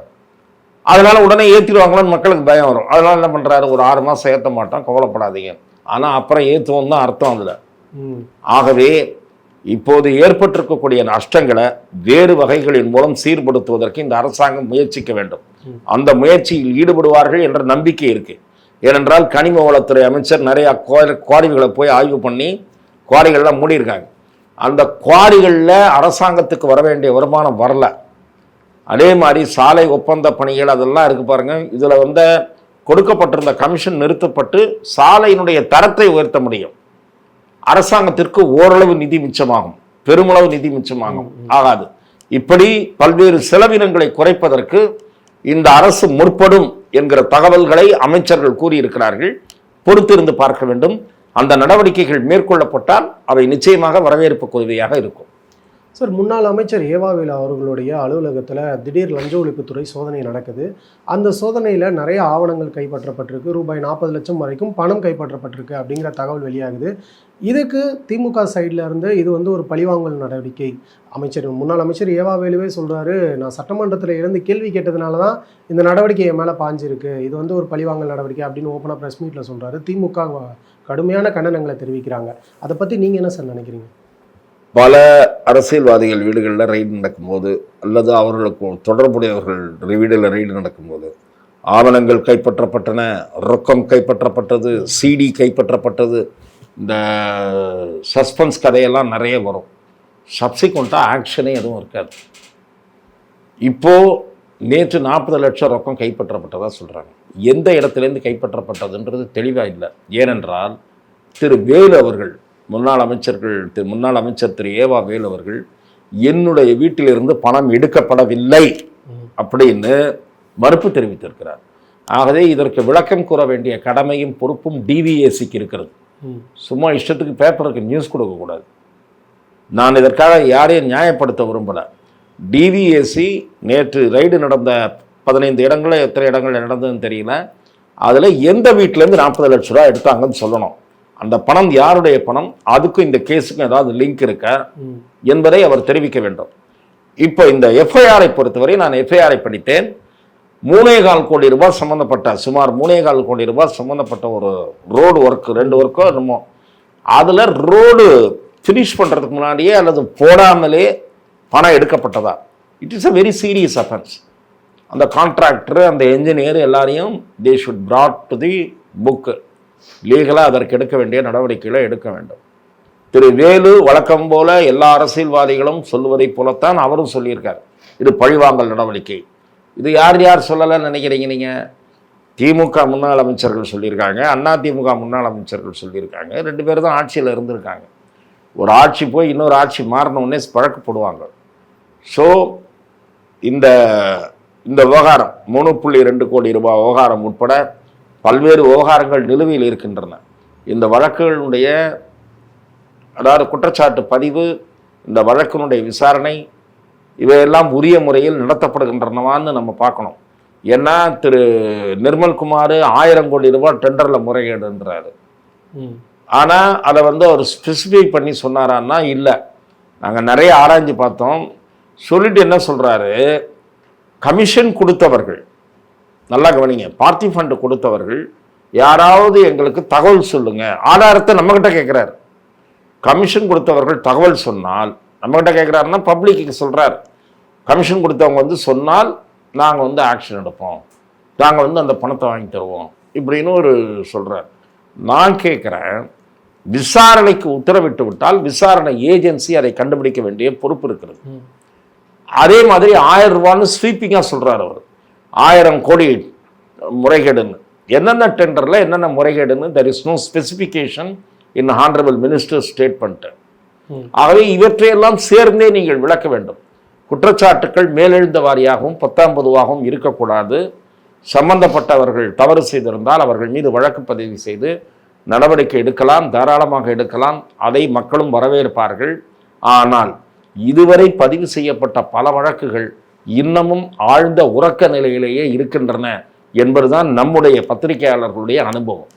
அதனால உடனே ஏற்றிடுவாங்களான்னு மக்களுக்கு பயம் வரும். அதனால என்ன பண்ணுறாரு, ஒரு 6 மாதம் ஏற்ற மாட்டோம், கவலைப்படாதீங்க, ஆனால் அப்புறம் ஏற்றுவோம் தான் அர்த்தம் அதில். ஆகவே இப்போது ஏற்பட்டிருக்கக்கூடிய நஷ்டங்களை வேறு வகைகளின் மூலம் சீர்படுத்துவதற்கு இந்த அரசாங்கம் முயற்சிக்க வேண்டும். அந்த முயற்சியில் ஈடுபடுவார்கள் என்ற நம்பிக்கை இருக்கு. ஏனென்றால் கனிம வளத்துறை அமைச்சர் நிறைய குவாரிகளை போய் ஆய்வு பண்ணி குவாரிகள்லாம் மூடியிருக்காங்க. அந்த குவாரிகளில் அரசாங்கத்துக்கு வர வேண்டிய வருமானம் வரல. அதே மாதிரி சாலை ஒப்பந்த பணிகள் அதெல்லாம் இருக்கு பாருங்க, இதில் கொடுக்கப்பட்டிருந்த கமிஷன் நிறுத்தப்பட்டு சாலையினுடைய தரத்தை உயர்த்த முடியும். அரசாங்கத்திற்கு ஓரளவு நிதி மிச்சமாகும், பெருமளவு நிதி மிச்சமாகும் ஆகாது. இப்படி பல்வேறு செலவினங்களை குறைப்பதற்கு இந்த அரசு முற்படும் என்கிற தகவல்களை அமைச்சர்கள் கூறியிருக்கிறார்கள். பொறுத்திருந்து பார்க்க வேண்டும். அந்த நடவடிக்கைகள் மேற்கொள்ளப்பட்டால் அவை நிச்சயமாக வரவேற்புக்குரியவையாக இருக்கும். சார், முன்னாள் அமைச்சர் ஏவாவேலு அவர்களுடைய அலுவலகத்தில் திடீர் லஞ்ச ஒழிப்புத்துறை சோதனை நடக்குது. அந்த சோதனையில் நிறைய ஆவணங்கள் கைப்பற்றப்பட்டிருக்கு, ரூபாய் 40 லட்சம் வரைக்கும் பணம் கைப்பற்றப்பட்டிருக்கு அப்படிங்கிற தகவல் வெளியாகுது. இதுக்கு திமுக சைடில் இருந்து இது ஒரு பழிவாங்கல் நடவடிக்கை. முன்னாள் அமைச்சர் ஏவாவேலுவே சொல்கிறாரு, நான் சட்டமன்றத்தில் இருந்து கேள்வி கேட்டதுனால தான் இந்த நடவடிக்கை என் மேலே பாஞ்சிருக்கு, இது ஒரு பழிவாங்கல் நடவடிக்கை அப்படின்னு ஓப்பனாக ப்ரெஸ் மீட்டில் சொல்கிறாரு. திமுக கடுமையான கண்டனங்களை தெரிவிக்கிறாங்க. அதை பற்றி நீங்கள் என்ன சார் நினைக்கிறீங்க? பல அரசியல்வாதிகள் வீடுகளில் ரெய்டு நடக்கும்போது அல்லது அவர்களுக்கு தொடர்புடையவர்கள் வீடுகளில் ரெய்டு நடக்கும்போது ஆவணங்கள் கைப்பற்றப்பட்டன, ரொக்கம் கைப்பற்றப்பட்டது, சிடி கைப்பற்றப்பட்டது, இந்த சஸ்பென்ஸ் கதையெல்லாம் நிறைய வரும். சப்சிக்வெண்ட்டாக ஆக்ஷனே எதுவும் இருக்காது. இப்போது நேற்று 40 லட்சம் ரொக்கம் கைப்பற்றப்பட்டதாக சொல்கிறாங்க. எந்த இடத்துலேருந்து கைப்பற்றப்பட்டதுன்றது தெளிவாக இல்லை. ஏனென்றால் திரு வேலு அவர்கள், முன்னாள் அமைச்சர் திரு ஏவா வேலு அவர்கள், என்னுடைய வீட்டிலிருந்து பணம் எடுக்கப்படவில்லை அப்படின்னு மறுப்பு தெரிவித்திருக்கிறார். ஆகவே இதற்கு விளக்கம் கூற வேண்டிய கடமையும் பொறுப்பும் டிவிஏசிக்கு இருக்கிறது. சும்மா இஷ்டத்துக்கு பேப்பருக்கு நியூஸ் கொடுக்கக்கூடாது. நான் இதற்காக யாரையும் நியாயப்படுத்த விரும்பலை. டிவிஏசி நேற்று ரைடு நடந்த 15 இடங்களில் எத்தனை இடங்கள் நடந்ததுன்னு தெரியல, அதில் எந்த வீட்டிலேருந்து 40 லட்ச ரூபா எடுத்தாங்கன்னு சொல்லணும். அந்த பணம் யாருடைய பணம், அதுக்கும் இந்த கேஸுக்கும் ஏதாவது லிங்க் இருக்கா என்பதை அவர் தெரிவிக்க வேண்டும். இப்போ இந்த எஃப்ஐஆரை பொறுத்தவரை நான் எஃப்ஐஆரை படித்தேன். 3.25 கோடி ரூபாய் சம்மந்தப்பட்ட, சுமார் 3.25 கோடி ரூபாய் சம்மந்தப்பட்ட ஒரு ரோடு ஒர்க்கு, 2 ஒர்க்கோ என்னமோ, அதில் ரோடு ஃபினிஷ் பண்ணுறதுக்கு முன்னாடியே அல்லது போடாமலே பணம் எடுக்கப்பட்டதா. It is a very serious offence. அந்த கான்ட்ராக்டர், அந்த என்ஜினியர் எல்லாரையும் they should brought to the book. லீகலாக அதற்கு எடுக்க வேண்டிய நடவடிக்கைகளை எடுக்க வேண்டும். திரு வேலு வழக்கம் போல எல்லா அரசியல்வாதிகளும் சொல்லுவதை போலத்தான் அவரும் சொல்லியிருக்கார், இது பழிவாங்கல் நடவடிக்கை. இது யார் சொல்லலைன்னு நினைக்கிறீங்க நீங்கள்? திமுக முன்னாள் அமைச்சர்கள் சொல்லியிருக்காங்க, அதிமுக முன்னாள் அமைச்சர்கள் சொல்லியிருக்காங்க. 2 பேர் தான் ஆட்சியில் இருந்திருக்காங்க. ஒரு ஆட்சி போய் இன்னொரு ஆட்சி மாறின உடனே பழக்கப்படுவாங்க. ஸோ இந்த இந்த விவகாரம் 3.2 கோடி ரூபாய் விவகாரம் உட்பட பல்வேறு விவகாரங்கள் நிலுவையில் இருக்கின்றன. இந்த வழக்குகளுடைய அதாவது குற்றச்சாட்டு பதிவு, இந்த வழக்கினுடைய விசாரணை இவையெல்லாம் உரிய முறையில் நடத்தப்படுகின்றனவான்னு நம்ம பார்க்கணும். ஏன்னா திரு நிர்மல்குமார் 1000 கோடி ரூபாய் டெண்டரில் முறைகேடுன்றாரு. ஆனால் அதை அவர் ஸ்பெசிஃபை பண்ணி சொன்னாரான்னா இல்லை, நாங்கள் நிறைய ஆராய்ஞ்சு பார்த்தோம். சொல்லிட்டு என்ன சொல்கிறாரு, கமிஷன் கொடுத்தவர்கள், நல்லா கவனிங்க, பார்ட்டி ஃபண்டு கொடுத்தவர்கள் யாராவது எங்களுக்கு தகவல் சொல்லுங்க, ஆதாரத்தை நம்மகிட்ட கேட்குறாரு. கமிஷன் கொடுத்தவர்கள் தகவல் சொன்னால், நம்மகிட்ட கேட்குறாருன்னா பப்ளிக்கு சொல்கிறார், கமிஷன் கொடுத்தவங்க சொன்னால் நாங்கள் ஆக்ஷன் எடுப்போம், நாங்கள் அந்த பணத்தை வாங்கி தருவோம் இப்படின்னு ஒரு சொல்கிறார். நான் கேட்குறேன், விசாரணைக்கு உத்தரவிட்டு விட்டால் விசாரணை ஏஜென்சி அதை கண்டுபிடிக்க வேண்டிய பொறுப்பு இருக்கிறது. அதே மாதிரி 1000 ரூபான்னு ஸ்வீப்பிங்காக சொல்கிறார் அவர். 1000 கோடி முறைகேடுன்னு என்னென்ன டெண்டரில் என்னென்ன முறைகேடுன்னு there is no specification in honourable minister statement. ஆகவே இவற்றையெல்லாம் சேர்ந்தே நீங்கள் விளக்க வேண்டும். குற்றச்சாட்டுக்கள் மேலெழுந்த வாரியாகவும் 10ஆம் பொதுவாகவும் இருக்கக்கூடாது. சம்பந்தப்பட்டவர்கள் தவறு செய்திருந்தால் அவர்கள் மீது வழக்கு பதிவு செய்து நடவடிக்கை எடுக்கலாம், தாராளமாக எடுக்கலாம். அதை மக்களும் வரவேற்பார்கள். ஆனால் இதுவரை பதிவு செய்யப்பட்ட பல வழக்குகள் இன்னமும் ஆழ்ந்த உறக்க நிலையிலேயே இருக்கின்றன என்பதுதான் நம்முடைய பத்திரிகையாளர்களுடைய அனுபவம்.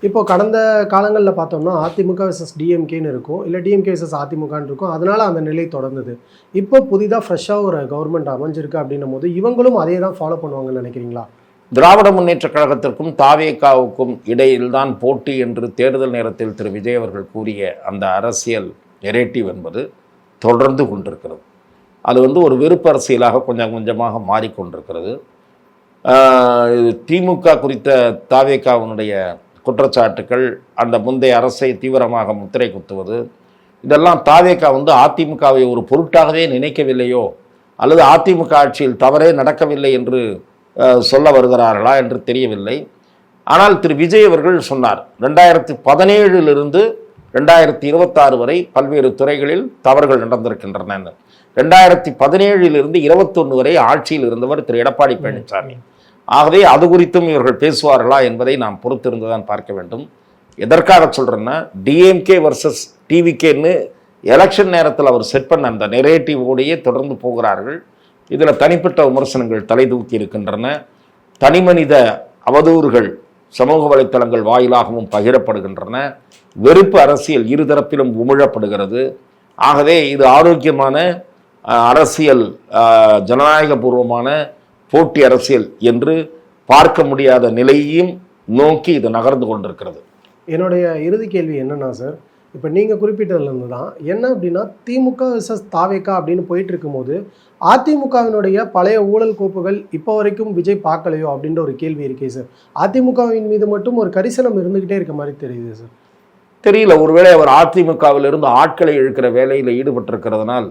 இப்போ கடந்த காலங்களில் பார்த்தோம்னா அதிமுக விசஸ் டிஎம்கேன்னு இருக்கும், இல்லை டிஎம்கே விசஸ் அதிமுகன்னு இருக்கும். அதனால அந்த நிலை தொடர்ந்தது. இப்போ புதிதாக ஃப்ரெஷ்ஷாக ஒரு கவர்மெண்ட் அமைஞ்சிருக்கு அப்படின்னும் போது இவங்களும் அதே தான் ஃபாலோ பண்ணுவாங்கன்னு நினைக்கிறீங்களா? திராவிட முன்னேற்ற கழகத்திற்கும் தாவேகாவுக்கும் இடையில்தான் போட்டி என்று தேர்தல் நேரத்தில் திரு விஜய் அவர்கள் கூறிய அந்த அரசியல் நெரேட்டிவ் என்பது தொடர்ந்து கொண்டிருக்கிறது. அது ஒரு வெறுப்பு அரசியலாக கொஞ்சம் கொஞ்சமாக மாறிக்கொண்டிருக்கிறது. திமுக குறித்த தாவேகாவினுடைய குற்றச்சாட்டுக்கள், அந்த முந்தைய அரசை தீவிரமாக முத்திரை குத்துவது, இதெல்லாம் தாவேகா அதிமுகவை ஒரு பொருட்டாகவே நினைக்கவில்லையோ அல்லது அதிமுக ஆட்சியில் தவறே நடக்கவில்லை என்று சொல்ல வருகிறார்களா என்று தெரியவில்லை. ஆனால் திரு விஜய் அவர்கள் சொன்னார், 2017 2026 வரை பல்வேறு துறைகளில் தவறுகள் நடந்திருக்கின்றன. 2017 21 வரை ஆட்சியில் இருந்தவர் திரு எடப்பாடி பழனிசாமி. ஆகவே அது குறித்தும் இவர்கள் பேசுவார்களா என்பதை நாம் பொறுத்திருந்துதான் பார்க்க வேண்டும். எதற்காக சொல்கிறேன்னா, டிஎம்கே வர்சஸ் டிவிகேன்னு எலெக்ஷன் நேரத்தில் அவர் செட் பண்ண அந்த நெரேட்டிவோடையே தொடர்ந்து போகிறார்கள். இதில் தனிப்பட்ட விமர்சனங்கள் தலை தூக்கி இருக்கின்றன. தனிமனித அவதூறுகள் சமூக வலைத்தளங்கள் வாயிலாகவும் பகிரப்படுகின்றன. வெறுப்பு அரசியல் இருதரப்பிலும் உமிழப்படுகிறது. ஆகவே இது ஆரோக்கியமான அரசியல், ஜனநாயகபூர்வமான போட்டி அரசியல் என்று பார்க்க முடியாத நிலையையும் நோக்கி இது நகர்ந்து கொண்டிருக்கிறது. என்னுடைய இறுதி கேள்வி என்னன்னா சார், இப்போ நீங்கள் குறிப்பிட்டதுலேருந்து தான் என்ன அப்படின்னா, திமுக விசஸ் தாவேகா அப்படின்னு போயிட்டு இருக்கும்போது அதிமுகவினுடைய பழைய ஊழல் கோப்புகள் இப்போ வரைக்கும் விஜய் பார்க்கலையோ அப்படின்ற ஒரு கேள்வி இருக்கே சார். அதிமுகவின் மீது மட்டும் ஒரு கரிசனம் இருந்துக்கிட்டே இருக்க மாதிரி தெரியுது சார். தெரியல, ஒருவேளை அவர் அதிமுகவிலிருந்து ஆட்களை இழுக்கிற வேலையில் ஈடுபட்டிருக்கிறதுனால்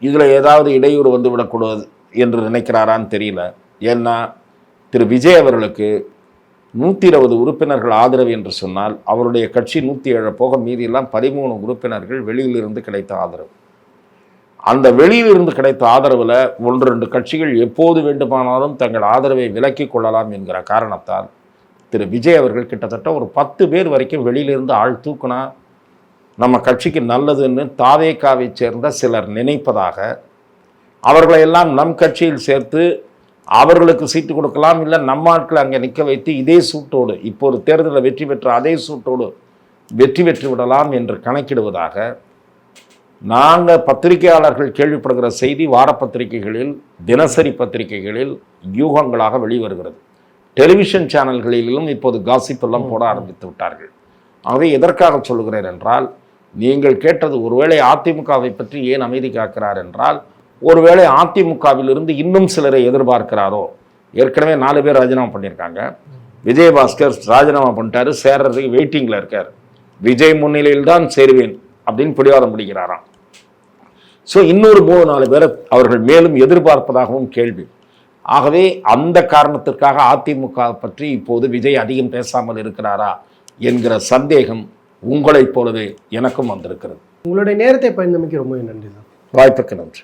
இதில் ஏதாவது இடையூறு வந்துவிடக்கூடாது என்று நினைக்கிறாரான்னு தெரியல. ஏன்னா திரு விஜய் அவர்களுக்கு 120 உறுப்பினர்கள் ஆதரவு என்று சொன்னால் அவருடைய கட்சி 107 போக மீதியெல்லாம் 13 உறுப்பினர்கள் வெளியிலிருந்து கிடைத்த ஆதரவு. அந்த வெளியிலிருந்து கிடைத்த ஆதரவில் 1-2 கட்சிகள் எப்போது வேண்டுமானாலும் தங்கள் ஆதரவை விலக்கிக் கொள்ளலாம் என்கிற காரணத்தால் திரு விஜய் அவர்கள் கிட்டத்தட்ட ஒரு 10 பேர் வரைக்கும் வெளியிலிருந்து ஆள் தூக்குனா நம்ம கட்சிக்கு நல்லதுன்னு தாவேகாவை சேர்ந்த சிலர் நினைப்பதாக, அவர்களையெல்லாம் நம் கட்சியில் சேர்த்து அவர்களுக்கு சீட்டு கொடுக்கலாம், இல்லை நம்ம ஆட்களை அங்கே நிற்க வைத்து இதே சூட்டோடு இப்போ ஒரு தேர்தலில் வெற்றி பெற்ற அதே சூட்டோடு வெற்றி பெற்று விடலாம் என்று கணக்கிடுவதாக நாங்கள் பத்திரிகையாளர்கள் கேள்விப்படுகிற செய்தி வார பத்திரிகைகளில், தினசரி பத்திரிகைகளில் யூகங்களாக வெளிவருகிறது. டெலிவிஷன் சேனல்களிலும் இப்போது காசிப் எல்லாம் போட ஆரம்பித்து விட்டார்கள். ஆகவே எதற்காக சொல்லுகிறேன் என்றால், நீங்கள் கேட்டது ஒருவேளை அதிமுகவை பற்றி ஏன் அமைதி காக்கிறார் என்றால், ஒருவேளை அதிமுகவிலிருந்து இன்னும் சிலரை எதிர்பார்க்கிறாரோ. ஏற்கனவே 4 பேர் ராஜினாமா பண்ணியிருக்காங்க. விஜயபாஸ்கர் ராஜினாமா பண்ணிட்டாரு, சேர்றதுக்கு வெயிட்டிங்கில் இருக்கார். விஜய் முன்னிலையில் தான் சேருவேன் அப்படின்னு பிடிவாதம் பிடிக்கிறாராம். ஸோ இன்னொரு 3-4 பேரை அவர்கள் மேலும் எதிர்பார்ப்பதாகவும் கேள்வி. ஆகவே அந்த காரணத்திற்காக அதிமுக பற்றி இப்போது விஜய் அதிகம் பேசாமல் இருக்கிறாரா என்கிற சந்தேகம் உங்களைப் போலவே எனக்கும் வந்திருக்கிறது. உங்களுடைய நேரத்தை பயந்தமைக்கு ரொம்ப நன்றி சார். வாய்ப்புக்கு நன்றி.